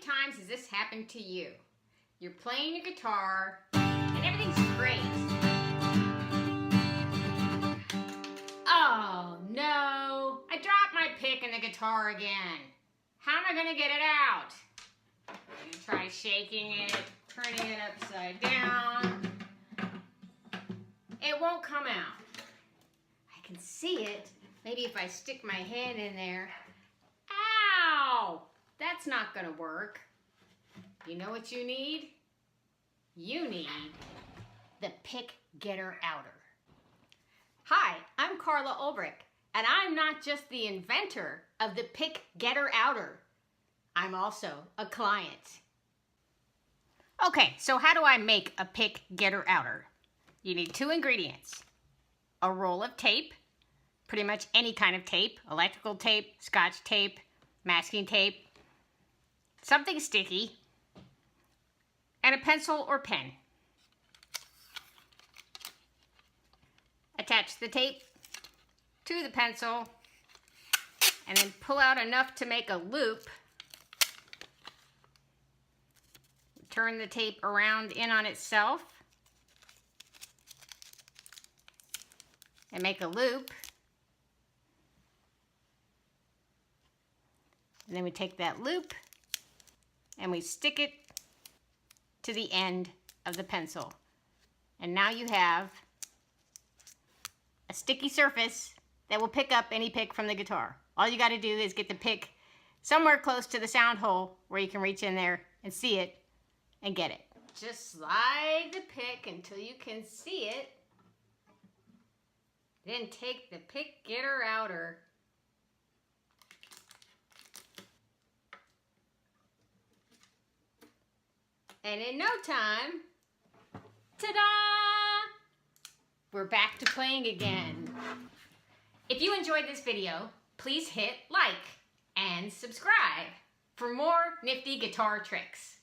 times has this happened to you? You're playing your guitar and everything's great. Oh no, I dropped my pick in the guitar again. How am I gonna get it out? I'm gonna try shaking it, turning it upside down. It won't come out. I can see it. Maybe if I stick my hand in there. Ow! That's not gonna work. You know what you need? You need the pick getter outer. Hi, I'm Carla Ulbrich, and I'm not just the inventor of the pick getter outer. I'm also a client. Okay, so how do I make a pick getter outer? You need 2 ingredients. A roll of tape, pretty much any kind of tape, electrical tape, scotch tape, masking tape, something sticky, and a pencil or pen. Attach the tape to the pencil and then pull out enough to make a loop. Turn the tape around in on itself and make a loop. And then we take that loop and we stick it to the end of the pencil. And now you have a sticky surface that will pick up any pick from the guitar. All you got to do is get the pick somewhere close to the sound hole where you can reach in there and see it and get it. Just slide the pick until you can see it. Then take the pick getter outer and in no time, ta-da! We're back to playing again. If you enjoyed this video, please hit like and subscribe for more nifty guitar tricks.